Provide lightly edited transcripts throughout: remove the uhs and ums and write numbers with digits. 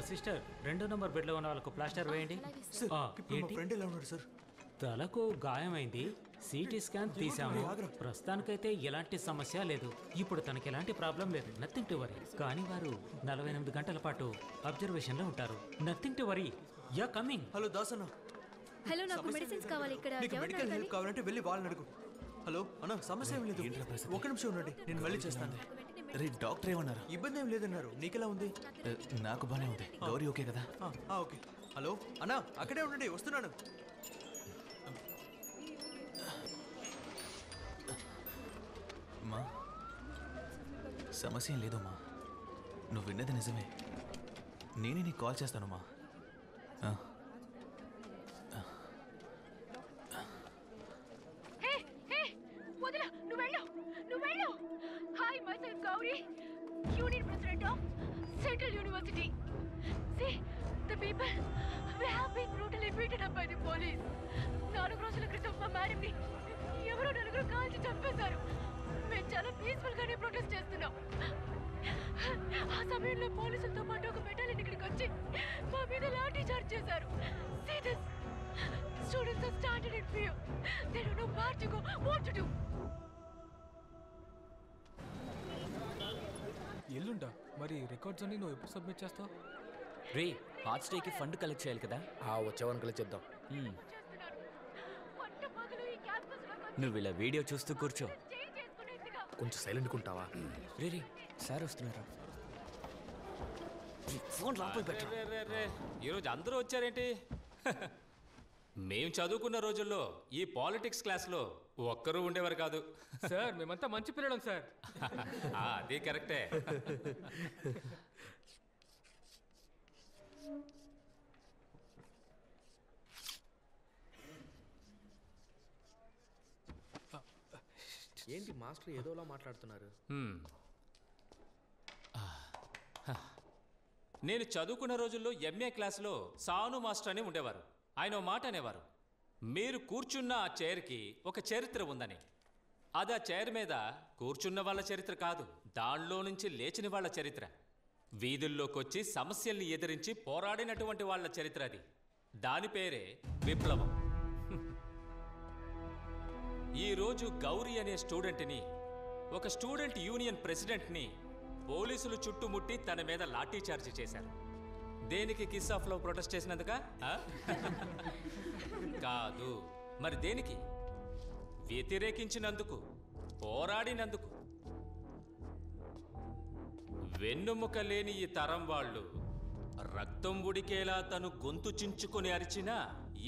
Sister 2 number బెడ్లో ఉన్న వాళ్ళకు plaster వేయండి. ఫ్రెండ్ ఎలా ఉన్నాడు సార్? తలకు గాయమైంది, సిటీ స్కాన్ తీసాము. ప్రస్తుతానికైతే ఎలాంటి సమస్య లేదు. ఇప్పుడు తనకి ఎలాంటి ప్రాబ్లం లేదు, నథింగ్ టు వరీ. కానీ వారు 48 గంటల పాటు అబ్జర్వేషన్ లో ఉంటారు. Nothing to worry. Yeah coming. Hello Das అన్న. హలో, నాకు మెడిసిన్స్ కావాలి. ఇక్కడ నీకు మెడికల్ హెల్ప్ కావాలంటే వెళ్ళి వాళ్ళని అడుగు. హలో అన్న, సమస్య ఏం లేదు. ఒక నిమిషం ఉండండి, నేను మళ్ళీ చేస్తాను. రే డాక్టర్ ఏమన్నారు? ఇబ్బంది ఏం లేదన్నారు. నీకెలా ఉంది? నాకు బానే ఉంది. గౌరీ ఓకే కదా? ఓకే. హలో అన్న, అక్కడే ఉండండి, వస్తున్నాను. మా సమస్య ఏం లేదమ్మా, నువ్వు విన్నది నిజమే. నేనే నీకు కాల్ చేస్తాను మా. Hi, myself Gauri, Union President of Central University. See, the people, we have been brutally beaten up by the police. 4 రోజుల క్రితం మా మేడంని ఎవరో 4 కాల్చి చంపేశారు. మేము చాలా పీస్ఫుల్ గానే ప్రొటెస్ట్ చేస్తున్నాం. ఆ సమయంలో పోలీసులతో పాటు ఒక బెటాలియన్ ఇక్కడికి వచ్చి మా మీద లాఠీ చార్జ్ చేశారు. See this, students are standing in fear. They don't know where to go, what to do. ఎల్లుండా మరి రికార్డ్స్ అన్ని నువ్వు ఎప్పుడు సబ్మిట్ చేస్తావు? రే, హార్ట్ స్టేకి ఫండ్ కలెక్ట్ చేయాలి కదా? వచ్చేవాన్ని కలెక్ట్ చేద్దాం. నువ్వు ఇలా వీడియో చూస్తూ కూర్చో. కొంచెం సైలెంట్ ఉంటావా? రే రే, సార్ వస్తున్నారా? ఫోన్ లోపల పెట్టు. ఈరోజు అందరూ వచ్చారేంటి? మేం చదువుకున్న రోజుల్లో ఈ పాలిటిక్స్ క్లాస్లో ఒక్కరూ ఉండేవారు కాదు సార్. మేమంతా మంచి పిల్లలం సార్. అది కరెక్టే. ఏంటి మాస్టర్ ఏదోలా మాట్లాడుతున్నారు? నేను చదువుకున్న రోజుల్లో ఎంఏ క్లాస్లో సాను మాస్టర్ అని ఉండేవారు. ఆయన ఓ మాట అనేవారు, మీరు కూర్చున్న ఆ చైర్కి ఒక చరిత్ర ఉందని. అది ఆ చైర్ మీద కూర్చున్న వాళ్ళ చరిత్ర కాదు, దానిలో నుంచి లేచిన వాళ్ళ చరిత్ర. వీధుల్లోకి వచ్చి సమస్యల్ని ఎదిరించి పోరాడినటువంటి వాళ్ళ చరిత్ర అది. దాని పేరే విప్లవం. ఈరోజు గౌరీ అనే స్టూడెంట్ని, ఒక స్టూడెంట్ యూనియన్ ప్రెసిడెంట్ని పోలీసులు చుట్టుముట్టి తన మీద లాఠీ చార్జ్ చేశారు. దేనికి? కిస్ ఆఫ్ లవ్ ప్రొటెస్ట్ చేసినందుక కాదు. మరి దేనికి? వ్యతిరేకించినందుకు, పోరాడినందుకు. వెన్నుముక లేని ఈ తరం వాళ్ళు రక్తం ఉడికేలా తను గొంతు చించుకొని అరిచినా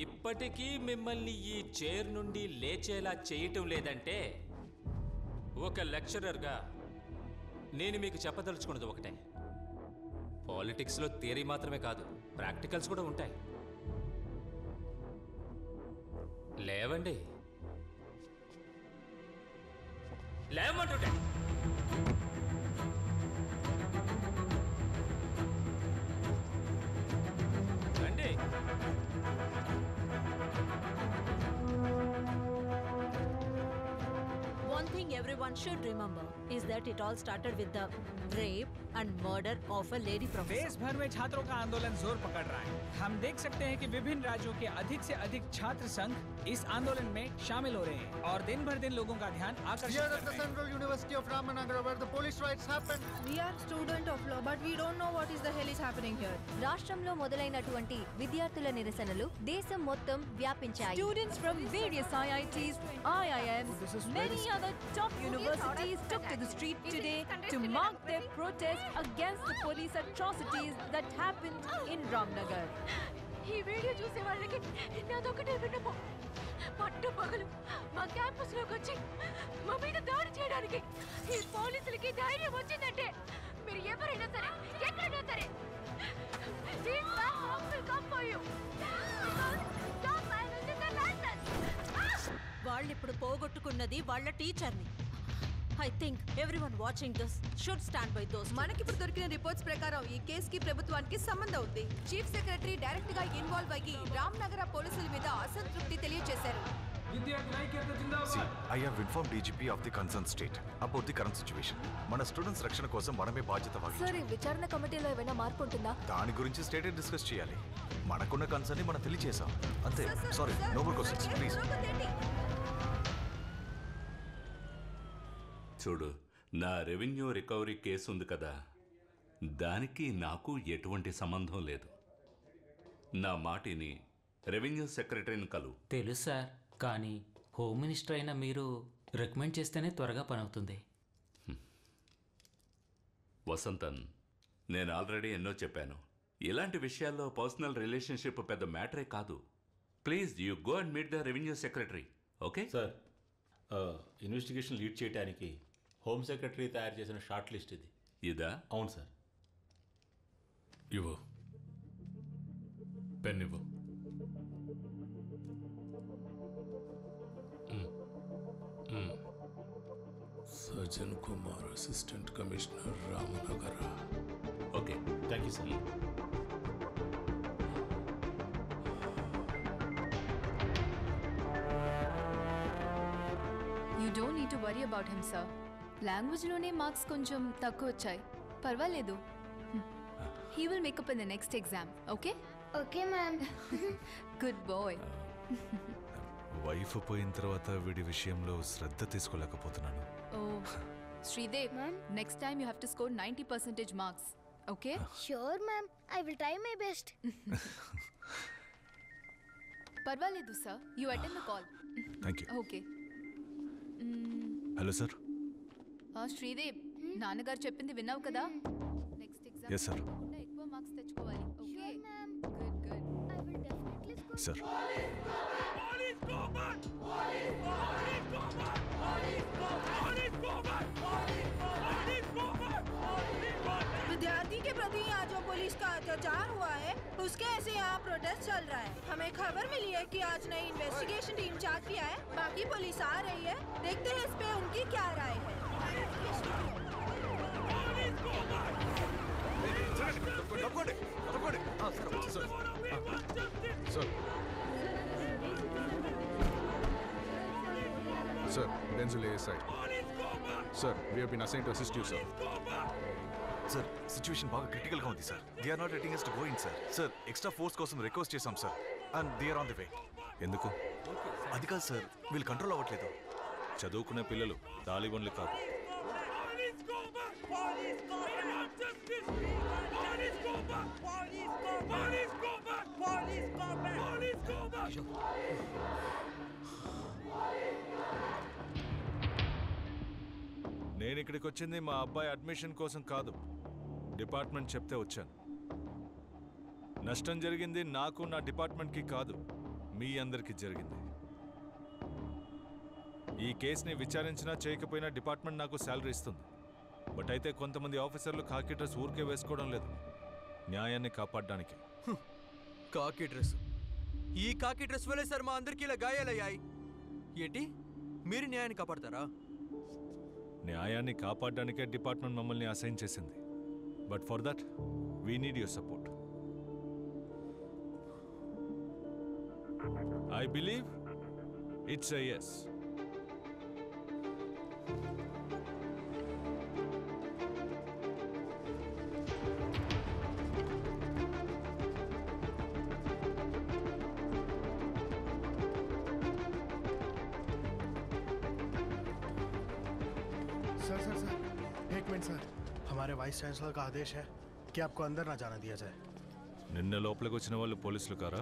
ఇప్పటికీ మిమ్మల్ని ఈ చైర్ నుండి లేచేలా చేయటం లేదంటే, ఒక లెక్చరర్గా నేను మీకు చెప్పదలుచుకున్నది ఒకటే, పాలిటిక్స్లో థియరీ మాత్రమే కాదు, ప్రాక్టికల్స్ కూడా ఉంటాయి. లేవండి, లేవమంటుంటే. రండి. One thing everyone should remember is that it all started with the rape and murder of a lady professor. देश भर में छात्रों का आंदोलन जोर पकड़ रहा है. हम देख सकते हैं कि विभिन्न राज्यों के अधिक से अधिक छात्र संघ इस आंदोलन में शामिल हो रहे हैं और दिन भर दिन लोगों का ध्यान आकर्षित कर रहे हैं. Central University of Ramanagara, where the police riots happened. We are student of law, but we don't know what is the hell is happening here. రాష్ట్రంలో మొదలైనటువంటి విద్యార్థుల నిరసనలు దేశం మొత్తం వ్యాపించాయి. Students from various IITs, IIMs, many other top universities took to the street today to mark their protest against the police atrocities that happened in Ramnagar. ఈ video చూసే వాళ్ళకి నాదొకటే విన్నపం, పట్టు పగలు మా క్యాంపస్ లోకి వచ్చి మా మీద దాడి చేయడానికి ఈ పోలీసులకి ధైర్యం వచ్చిందంటే, మీరు ఎవరైనా సరే, ఎక్కడైనా సరే, వాళ్ళిప్పుడు పోగొట్టుకున్నది వాళ్ళ టీచర్ని. I think everyone watching this should stand by those. మనకిప్పుడు దొరికిన రిపోర్ట్స్ ప్రకారం ఈ కేసుకి ప్రభుత్వానికి సంబంధం ఉంది. చీఫ్ సెక్రటరీ డైరెక్ట్ గా ఇన్వాల్వ్ అయ్యి రామ్నగర పోలీసుల మీద అసంతృప్తి తెలియజేశారు. See, I have informed DGP of the concerned state about the current situation. మన స్టూడెంట్స్ రక్షణ కోసం మనమే బాధ్యత సార్ వహించాలి. ఈ విచారణ కమిటీలో ఏమైనా మార్పు ఉంటుందా? దాని గురించి స్టేట్ డిస్కస్ చేయాలి. మనకున్న కన్సర్న్ ని మనం తెలియజేసాం అంతే. Sorry, no more questions please. చూడు, నా రెవెన్యూ రికవరీ కేసు ఉంది కదా, దానికి నాకు ఎటువంటి సంబంధం లేదు. నా మాటిని రెవెన్యూ సెక్రటరీని కలు. తెలుసు సార్, కానీ హోమ్ మినిస్టర్ అయిన మీరు రికమెండ్ చేస్తేనే త్వరగా పని అవుతుంది. వసంతన్, నేను ఆల్రెడీ ఎన్నో చెప్పాను. ఇలాంటి విషయాల్లో పర్సనల్ రిలేషన్షిప్ పెద్ద మ్యాటరే కాదు. Please you go and meet the revenue secretary. Okay sir, investigation lead చేయడానికి హోమ్ సెక్రటరీ తయారు చేసిన షార్ట్ లిస్ట్ ఇది. ఇదా? అవును సార్. ఇవ్వు, పెన్ ఇవ్వు. Sajjan Kumar, assistant commissioner, Ramanagara. Okay, thank you sir. You don't need to worry about him sir. లాంగ్వేజ్లోనే marks కొంచెం తక్కువ వచ్చాయి, పర్వాలేదు. He will make up in the next exam. Okay okay ma'am. Good boy. Wife పోయిన తర్వాత వీడి విషయంలో శ్రద్ధ తీసుకోలేకపోతున్నాను. ఓ Sridev, next time you have to score 90% marks. Okay sure ma'am, I will try my best. పర్వాలేదు sir, you attend the call. Thank you. Okay. Hello sir. Sridev, నాన్నగారు చెప్పింది విన్నావు కదా? Next exam yes sir. ఎక్కువ మార్క్స్ తెచ్చుకోవాలి. Okay good good. I will definitely score. Sir. विद्यार्थी के प्रति यहाँ जो पुलिस का अत्याचार हुआ है, उसके ऐसे यहाँ प्रोटेस्ट चल रहा है. हमें खबर मिली है कि आज नई इन्वेस्टिगेशन टीम चार्ज किया है. बाकी पुलिस आ रही है, देखते हैं इस पे उनकी क्या राय है. Sir, Denzil ASI. Sir, we have been assigned to assist you, sir. Sir, situation బాగా క్రిటికల్ గా ఉంది sir. They are not letting us to go in sir. Sir, extra force కోసం రిక్వెస్ట్ చేశాం sir, and they are on the way. ఎందుకు? అది కాదు sir, వీళ్ళు control అవ్వట్లేదు. చదువుకునే పిల్లలు, తాలిబన్లు కాదు. నేను ఇక్కడికి వచ్చింది మా అబ్బాయి అడ్మిషన్ కోసం కాదు, డిపార్ట్మెంట్ చెప్తే వచ్చాను. నష్టం జరిగింది నాకు, నా డిపార్ట్మెంట్కి కాదు, మీ అందరికీ జరిగింది. ఈ కేసుని విచారించినా చేయకపోయినా డిపార్ట్మెంట్ నాకు శాలరీ ఇస్తుంది. బట్ అయితే కొంతమంది ఆఫీసర్లు కాకి డ్రెస్ ఊరికే వేసుకోవడం లేదు, న్యాయాన్ని కాపాడడానికి. కాకి డ్రెస్? ఈ కాకి డ్రెస్ వల్లే సార్ మా అందరికీ ఇలా గాయాలయ్యాయి. ఏంటి, మీరు న్యాయాన్ని కాపాడతారా? న్యాయాన్ని కాపాడడానికే డిపార్ట్మెంట్ మమ్మల్ని అసైన్ చేసింది. But for that we need your support. I believe it's a yes. Sir sir sir, एक मिनट सर. हमारे वाइस चांसलर का आदेश है कि आपको अंदर ना जाना दिया जाए. నిన్న లోపలికి వచ్చిన వాళ్ళు పోలీసులు కారా?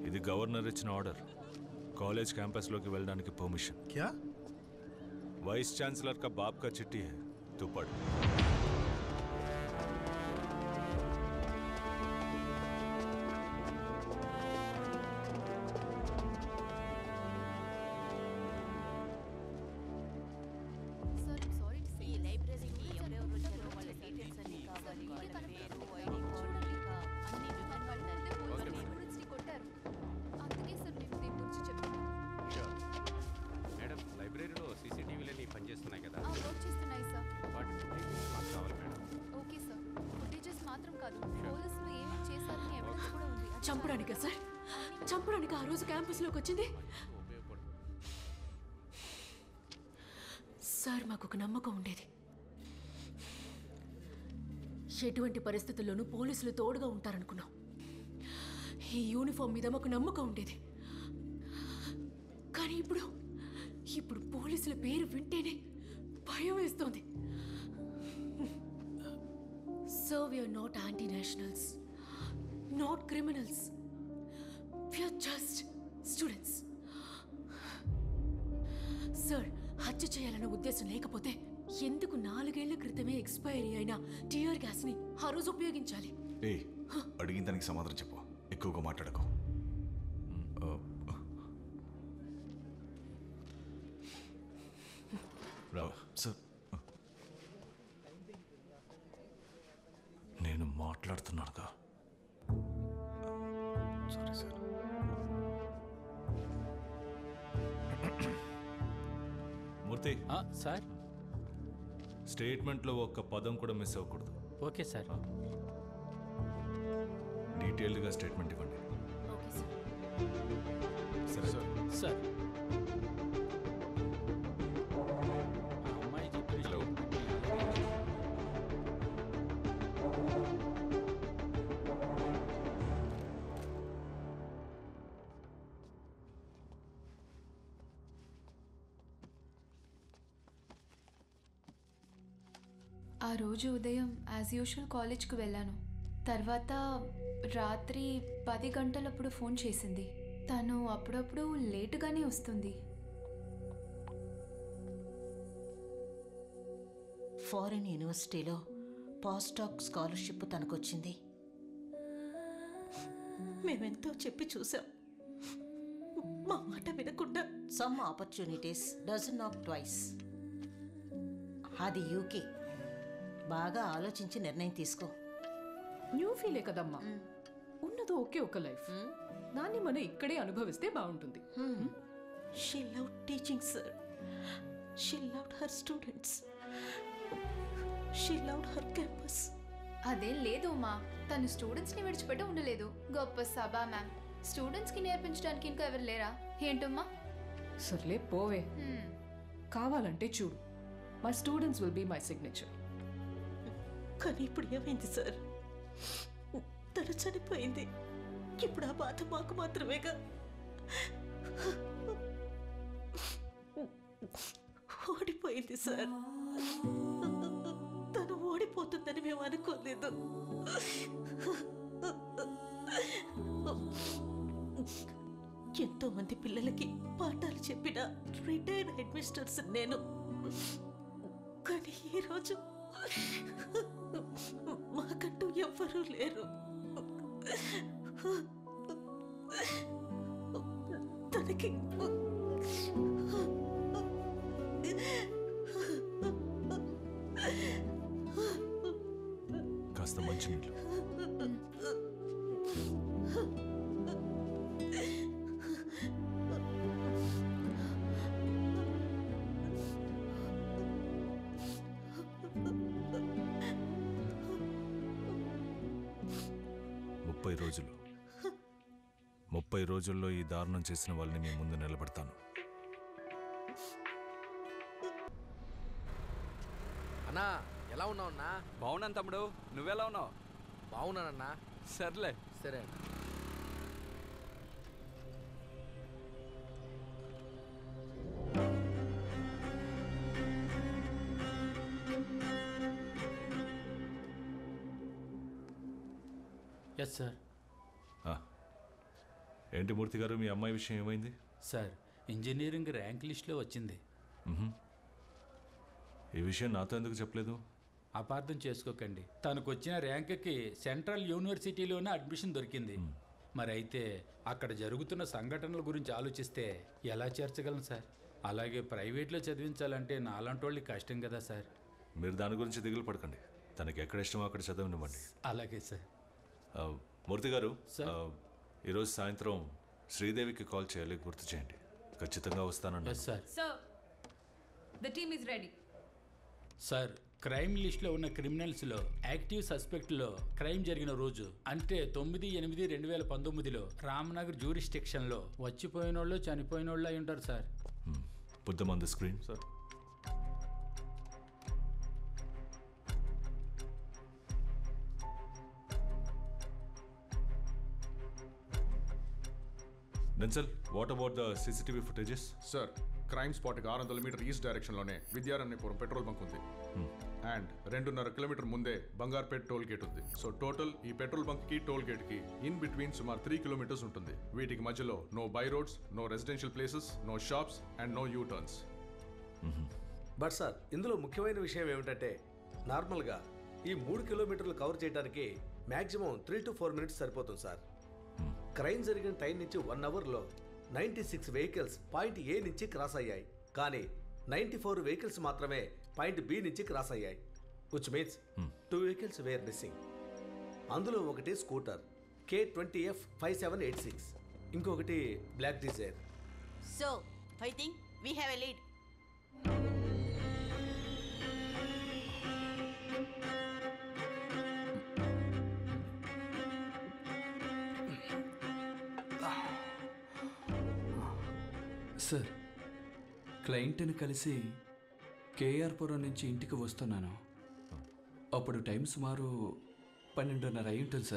ఇది గవర్నర్ ఇచ్చిన ఆర్డర్. కాలేజ్ క్యాంపస్లోకి వెళ్ళడానికి పర్మిషన్. क्या? वाइस चांसलर का बाप का चिट्ठी है, तू पढ़. మేడం, లైబ్రరీలో సీసీటీవీలన్నీ పనిచేస్తున్నాయి కదా? వర్క్ చేస్తున్నాయి సార్. వాటి ఫుటేజెస్ మాకు కావాలి మేడం. Okay sir. ఫుటేజెస్ మాత్రం కాదు, పోలీసులు ఏమేం చేశారని ఎవిడెన్స్ కూడా ఉంది. చంపడానికా సార్? అన్ని చంపడానికి ఆ రోజు క్యాంపస్లోకి వచ్చింది? సార్ మాకు ఒక నమ్మకం ఉండేది. ఎటువంటి పరిస్థితుల్లోనూ పోలీసులు తోడుగా ఉంటారనుకున్నాం. ఈ యూనిఫామ్ మీద మాకు నమ్మకం ఉండేది. కానీ ఇప్పుడు పోలీసుల పేరు వింటేనే భయం వేస్తోంది. So we are not anti nationals, not criminals, we are just students. Sir, హత్య చేయాలన్న ఉద్దేశం లేకపోతే ఎందుకు 4 ఏళ్ల క్రితమే ఎక్స్పైరీ అయిన టియర్ గ్యాస్ని ఆ రోజు ఉపయోగించాలి? అడిగిన దానికి సమాధానం చెప్పు, ఎక్కువగా మాట్లాడకు. సార్, నేను మాట్లాడుతున్నానుగా. Sorry sir. మూర్తి సార్, స్టేట్మెంట్లో ఒక్క పదం కూడా మిస్ అవ్వకూడదు. Okay sir. డీటెయిల్డ్గా స్టేట్మెంట్ ఇవ్వండి. సరే సార్. సార్, అమ్మాయి చెప్పిన ఆ రోజు ఉదయం యాజ్ యూజువల్ కాలేజ్కి వెళ్ళాను. తర్వాత రాత్రి 10 గంటలప్పుడు ఫోన్ చేసింది. తను అప్పుడప్పుడు లేటుగానే వస్తుంది. ఫారిన్ యూనివర్సిటీలో పోస్ట్ డాక్ స్కాలర్షిప్ తనకొచ్చింది. మేమెంతో చెప్పి చూసాం, మా మాట వినకుండా. Some opportunities doesn't knock twice. అది యూకే. బాగా ఆలోచించి నిర్ణయం తీసుకో. న్యూ ఫీలే కదమ్మా, ఉన్నది ఒకే ఒక లైఫ్. దాన్ని మనం ఇక్కడే అనుభవిస్తే బాగుంటుంది. She love teaching sir. She loved her students. She loved her campus. అదేం లేదు మా, తను స్టూడెంట్స్ని విడిచిపెట్టి ఉండలేదు. గొప్ప సభ మ్యామ్. స్టూడెంట్స్కి నేర్పించడానికి ఇంకా ఎవరు లేరా ఏంటమ్మా? సర్లే పోవే. కావాలంటే చూడు, my students will be my signature. కానీ ఇప్పుడు ఏమైంది సార్? తను చనిపోయింది. ఇప్పుడు ఆ బాధ మాకు మాత్రమేగా. ఓడిపోయింది సార్. తను ఓడిపోతుందని మేము అనుకోలేదు. ఎంతో మంది పిల్లలకి పాఠాలు చెప్పిన రిటైర్డ్ హెడ్ మిస్టర్స్ నేను. కానీ ఈరోజు మాకంటూ ఎవ్వరూ లేరు. తనకి కాస్త మంచి నీళ్ళు. రోజులు 30 రోజుల్లో ఈ దారుణం చేసిన వాళ్ళని మీ ముందు నిలబెడతాను. అన్నా ఎలా ఉన్నావు అన్నా? బాగున్నాను తమ్ముడు, నువ్వెలా ఉన్నావు? బాగున్నానన్నా. సర్లే. సరే అన్న. Yes sir. ఏంటి మూర్తి గారు, మీ అమ్మాయి విషయం ఏమైంది? సార్, ఇంజనీరింగ్ ర్యాంక్ లిస్ట్లో వచ్చింది. ఈ విషయం నాతో ఎందుకు చెప్పలేదు? అపార్థం చేసుకోకండి, తనకు వచ్చిన ర్యాంక్కి సెంట్రల్ యూనివర్సిటీలోనే అడ్మిషన్ దొరికింది. మరి అయితే అక్కడ జరుగుతున్న సంఘటనల గురించి ఆలోచిస్తే ఎలా చేర్చగలను సార్? అలాగే ప్రైవేట్లో చదివించాలంటే నాలాంటి వాళ్ళకి కష్టం కదా సార్. మీరు దాని గురించి దిగులు పడకండి, తనకి ఎక్కడ ఇష్టమో అక్కడ చదవనివ్వండి. అలాగే సార్. మూర్తి గారు, ఈరోజు సాయంత్రం శ్రీదేవికి కాల్ చేయాలి, గుర్తు చేయండి. ఖచ్చితంగా వస్తానన్నా. Sir. Sir, the team is ready. Sir, crime లిస్ట్లో ఉన్న క్రిమినల్స్లో యాక్టివ్ సస్పెక్ట్లో క్రైమ్ జరిగిన రోజు అంటే 9/8/2019లో రామ్నగర్ జ్యూరిస్టిక్షన్లో వచ్చిపోయిన వాళ్ళు చనిపోయిన వాళ్ళు అయి ఉంటారు sir. Put them on the screen. Sir. Denzel, what about the CCTV footages? Sir crime స్పాట్కి 600 మీటర్ ఈస్ట్ డైరెక్షన్లోనే విద్యారణ్యపురం పెట్రోల్ బంక్ ఉంది అండ్ 2.5 కిలోమీటర్ ముందే బంగార్పేట్ టోల్ గేట్ ఉంది. సో టోటల్ ఈ పెట్రోల్ బంక్కి టోల్ గేట్కి ఇన్ బిట్వీన్ సుమారు 3 కిలోమీటర్స్ ఉంటుంది. వీటికి మధ్యలో no by roads, no residential places, no shops and no U turns. But sir ఇందులో ముఖ్యమైన విషయం ఏమిటంటే నార్మల్గా ఈ 3 కిలోమీటర్లు కవర్ చేయడానికి మ్యాక్సిమం 3 to 4 మినిట్స్ సరిపోతుంది సార్. క్రైమ్ జరిగిన టైం నుంచి 1 అవర్లో 96 వెహికల్స్ పాయింట్ ఏ నుంచి క్రాస్ అయ్యాయి, కానీ 94 వెహికల్స్ మాత్రమే పాయింట్ బి నుంచి క్రాస్ అయ్యాయి. Which means 2 vehicles were missing. అందులో ఒకటి స్కూటర్ K20F 5786, ఇంకొకటి black Dzire. So, I think we have a lead. Sir, క్లయింట్ని కలిసి కేఆర్పురం నుంచి ఇంటికి వస్తున్నాను. అప్పుడు టైం సుమారు 12:30 అయి ఉంటుంది సార్.